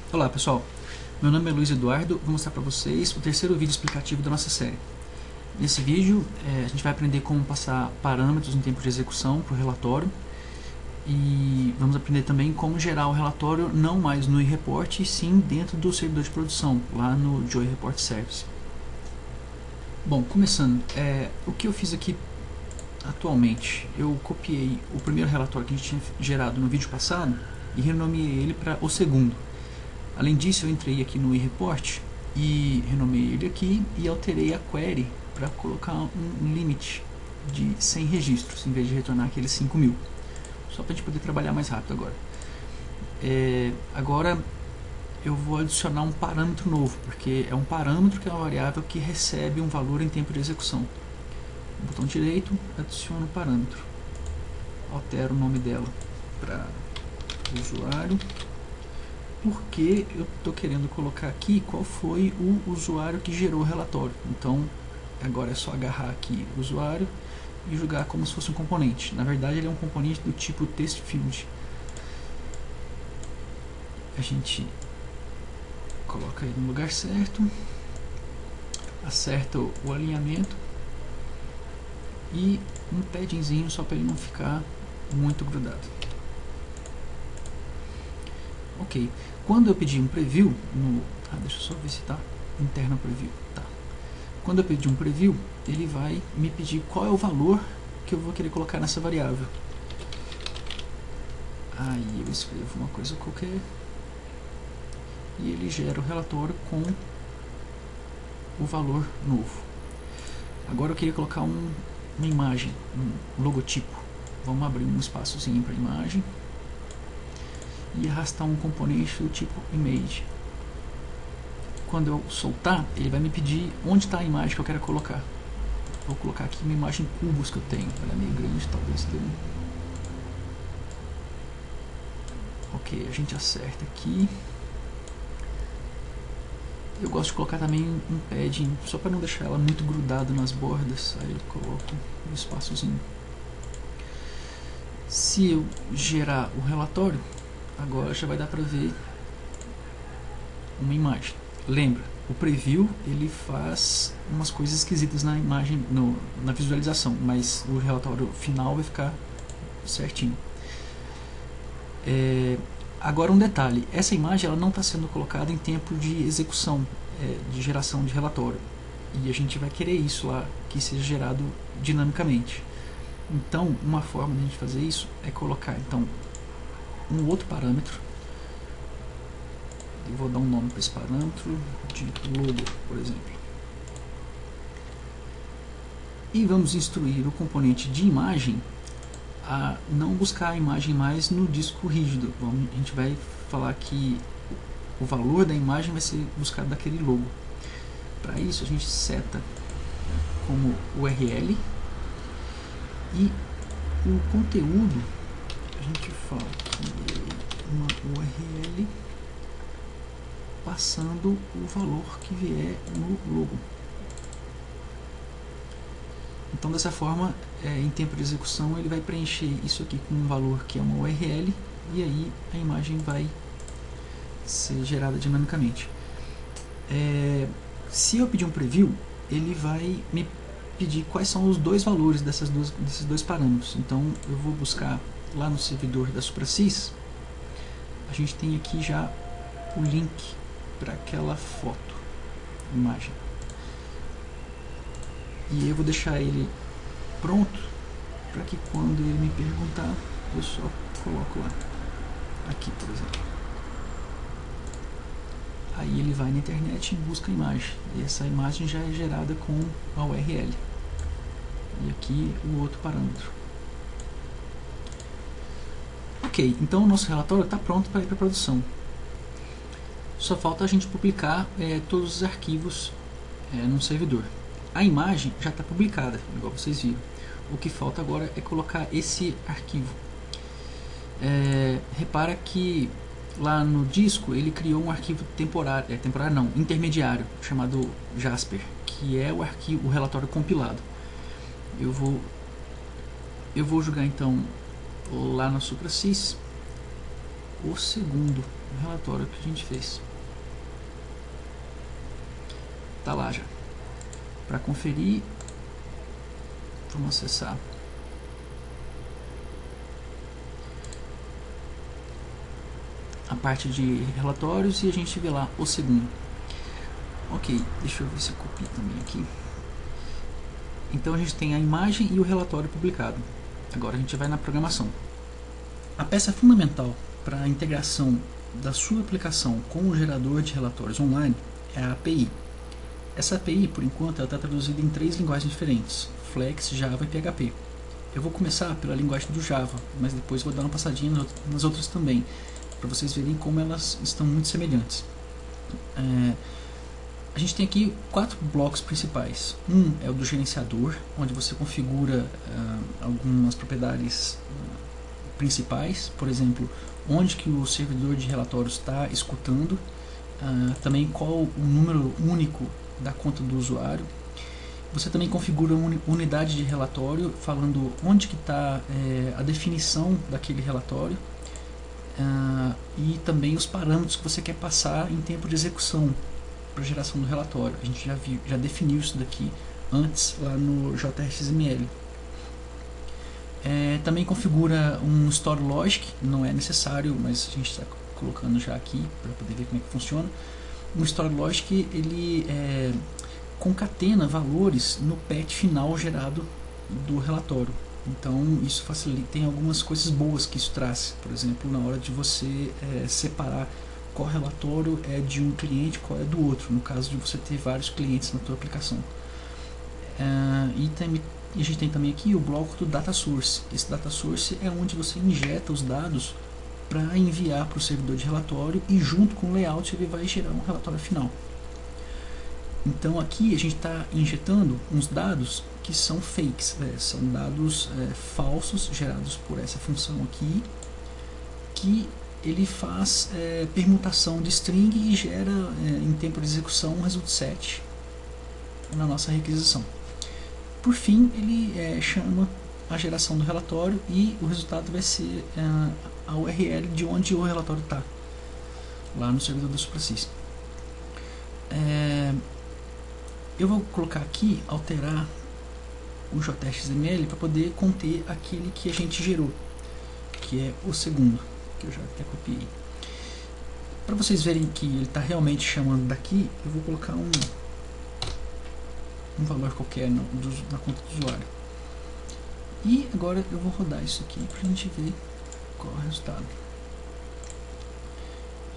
Olá pessoal, meu nome é Luiz Eduardo, vou mostrar para vocês o terceiro vídeo explicativo da nossa série. Nesse vídeo a gente vai aprender como passar parâmetros em tempo de execução para o relatório e vamos aprender também como gerar o relatório não mais no eReport, e sim dentro do servidor de produção, lá no Joy Report Service. Bom, começando, o que eu fiz aqui atualmente, eu copiei o primeiro relatório que a gente tinha gerado no vídeo passado e renomeei ele para o segundo. Além disso, eu entrei aqui no eReport e renomeei ele aqui e alterei a query para colocar um limite de 100 registros, em vez de retornar aqueles 5.000. Só para a gente poder trabalhar mais rápido agora. Agora eu vou adicionar um parâmetro novo, porque é um parâmetro que é uma variável que recebe um valor em tempo de execução. Botão direito, adiciono o parâmetro. Altero o nome dela para usuário. Porque eu estou querendo colocar aqui qual foi o usuário que gerou o relatório. Então agora é só agarrar aqui o usuário e jogar como se fosse um componente. Na verdade ele é um componente do tipo TextField. A gente coloca ele no lugar certo, acerta o alinhamento e um paddingzinho só para ele não ficar muito grudado. Ok, quando eu pedir um preview deixa eu só ver se está interno preview, tá. Quando eu pedir um preview, ele vai me pedir qual é o valor que eu vou querer colocar nessa variável. Aí eu escrevo uma coisa qualquer e ele gera o relatório com o valor novo. Agora eu queria colocar uma imagem, um logotipo. Vamos abrir um espaçozinho para imagem e arrastar um componente do tipo image. Quando eu soltar, ele vai me pedir onde está a imagem que eu quero colocar. Vou colocar aqui uma imagem cubos que eu tenho. Ela é meio grande, talvez dê um. Ok, a gente acerta aqui. Eu gosto de colocar também um padding, só para não deixar ela muito grudada nas bordas. Aí eu coloco um espaçozinho. Se eu gerar o relatório, agora já vai dar para ver uma imagem. Lembra, o preview ele faz umas coisas esquisitas na imagem, na visualização, mas o relatório final vai ficar certinho. Agora um detalhe, essa imagem ela não está sendo colocada em tempo de execução, de geração de relatório. E a gente vai querer isso lá, que seja gerado dinamicamente. Então, uma forma de a gente fazer isso é colocar então um outro parâmetro. Eu vou dar um nome para esse parâmetro de logo, por exemplo. E vamos instruir o componente de imagem a não buscar a imagem mais no disco rígido. A gente vai falar que o valor da imagem vai ser buscado daquele logo. Para isso a gente seta como URL e o conteúdo a gente fala que uma URL passando o valor que vier no logo. Então dessa forma, em tempo de execução, ele vai preencher isso aqui com um valor que é uma URL e aí a imagem vai ser gerada dinamicamente. Se eu pedir um preview, ele vai me pedir quais são os dois valores desses dois parâmetros. Então eu vou buscar lá no servidor da SupraSys. A gente tem aqui já o link para aquela foto, imagem. E eu vou deixar ele pronto para que quando ele me perguntar, eu só coloco lá. Aqui, por exemplo. Aí ele vai na internet e busca a imagem. E essa imagem já é gerada com a URL. E aqui o outro parâmetro. Ok, então o nosso relatório está pronto para ir para a produção. Só falta a gente publicar todos os arquivos no servidor. A imagem já está publicada, igual vocês viram. O que falta agora é colocar esse arquivo. Repara que lá no disco ele criou um arquivo temporário, intermediário, chamado Jasper, que é o relatório compilado. Eu vou jogar então lá no SupraSys o segundo o relatório que a gente fez. Tá lá já. Para conferir, vamos acessar a parte de relatórios e a gente vê lá o segundo. Ok, deixa eu ver se eu copio também aqui. Então a gente tem a imagem e o relatório publicado. Agora a gente vai na programação. A peça fundamental para a integração da sua aplicação com o gerador de relatórios online é a API. Essa API, por enquanto, está traduzida em 3 linguagens diferentes: Flex, Java e PHP. Eu vou começar pela linguagem do Java, mas depois vou dar uma passadinha nas outras também, para vocês verem como elas estão muito semelhantes. A gente tem aqui 4 blocos principais. Um é o do gerenciador, onde você configura algumas propriedades principais, por exemplo, onde que o servidor de relatórios está escutando, também qual o número único da conta do usuário. Você também configura uma unidade de relatório, falando onde que está a definição daquele relatório, e também os parâmetros que você quer passar em tempo de execução para geração do relatório. A gente já definiu isso daqui antes lá no JXML. Também configura um Store Logic, não é necessário, mas a gente está colocando já aqui para poder ver como é que funciona. Um Store Logic, ele concatena valores no path final gerado do relatório. Então isso facilita, tem algumas coisas boas que isso traz. Por exemplo, na hora de você separar qual relatório é de um cliente, qual é do outro, no caso de você ter vários clientes na tua aplicação. E a gente tem também aqui o bloco do Data Source. Esse Data Source é onde você injeta os dados para enviar para o servidor de relatório, e junto com o layout ele vai gerar um relatório final. Então aqui a gente está injetando uns dados que são fakes, são dados falsos gerados por essa função aqui, que ele faz permutação de string e gera em tempo de execução um result set na nossa requisição. Por fim, ele chama a geração do relatório e o resultado vai ser a URL de onde o relatório está, lá no servidor do SupraSys. Eu vou colocar aqui, alterar o JXML para poder conter aquele que a gente gerou, que é o segundo, que eu já até copiei. Para vocês verem que ele está realmente chamando daqui, eu vou colocar um valor qualquer na conta do usuário. E agora eu vou rodar isso aqui para a gente ver qual é o resultado.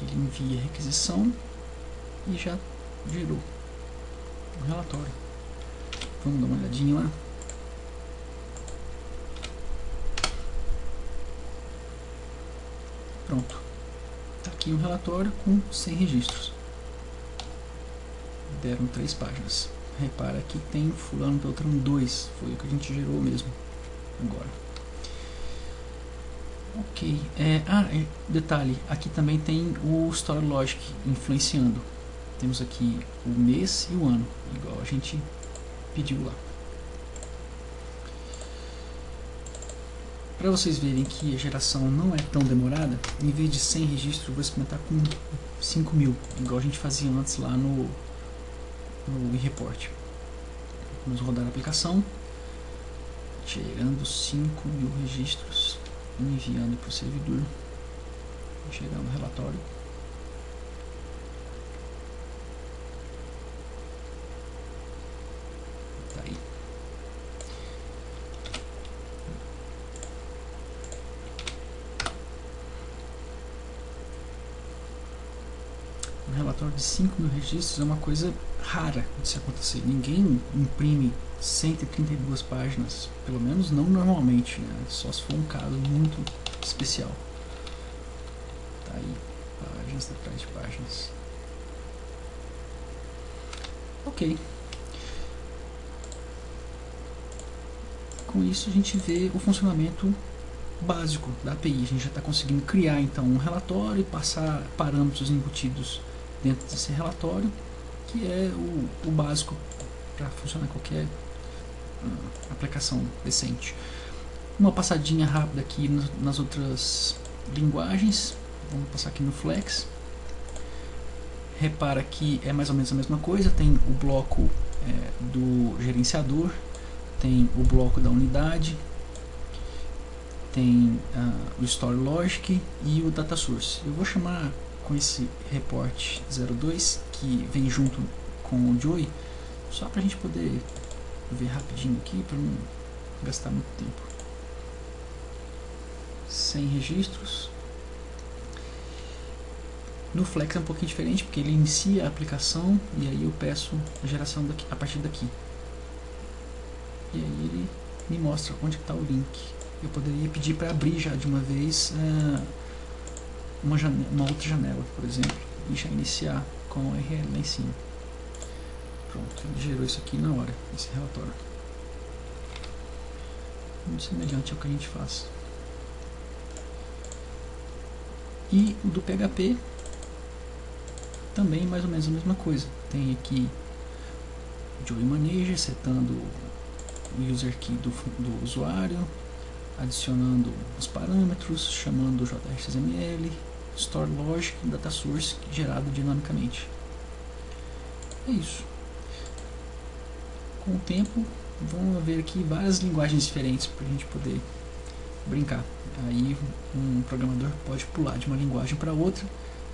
Ele envia a requisição e já gerou um relatório. Vamos dar uma olhadinha lá. Pronto. Está aqui um relatório com 100 registros. Deram 3 páginas. Repara que tem fulano, beltrano 2. Foi o que a gente gerou mesmo. Agora. Ok. Detalhe. Aqui também tem o Store Logic influenciando. Temos aqui o mês e o ano, igual a gente pediu lá. Para vocês verem que a geração não é tão demorada, em vez de 100 registros, eu vou experimentar com 5.000, igual a gente fazia antes lá no eReport. Vamos rodar a aplicação, gerando 5.000 registros, enviando para o servidor, gerando o relatório. Tá aí. Um relatório de 5.000 registros é uma coisa rara de se acontecer. Ninguém imprime 132 páginas, pelo menos não normalmente, né? Só se for um caso muito especial. Tá aí, páginas atrás de páginas. Ok. Com isso a gente vê o funcionamento básico da API. A gente já está conseguindo criar então um relatório e passar parâmetros embutidos dentro desse relatório, que é o básico para funcionar qualquer aplicação decente. Uma passadinha rápida aqui nas outras linguagens. Vamos passar aqui no Flex. Repara que é mais ou menos a mesma coisa, tem o bloco do gerenciador, tem o bloco da unidade, tem o Store Logic e o Data Source. Eu vou chamar com esse report 02 que vem junto com o Joey, só para a gente poder ver rapidinho aqui, para não gastar muito tempo. 100 registros. No Flex é um pouquinho diferente, porque ele inicia a aplicação e aí eu peço a geração daqui, a partir daqui. E aí ele me mostra onde está o link. Eu poderia pedir para abrir já de uma vez uma outra janela, por exemplo, e já iniciar com o URL lá em cima. Pronto, ele gerou isso aqui na hora, esse relatório. Muito semelhante ao que a gente faz. E o do PHP também mais ou menos a mesma coisa. Tem aqui o Joey Manager setando o user key do usuário, adicionando os parâmetros, chamando o JXML, Store Logic e Data Source gerado dinamicamente. É isso. Com o tempo vão haver aqui várias linguagens diferentes para a gente poder brincar. Aí um programador pode pular de uma linguagem para outra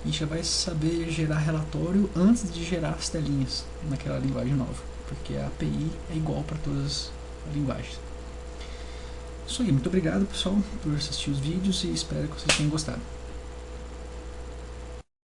e já vai saber gerar relatório antes de gerar as telinhas naquela linguagem nova, porque a API é igual para todas as linguagens. Isso aí, muito obrigado pessoal por assistir os vídeos e espero que vocês tenham gostado.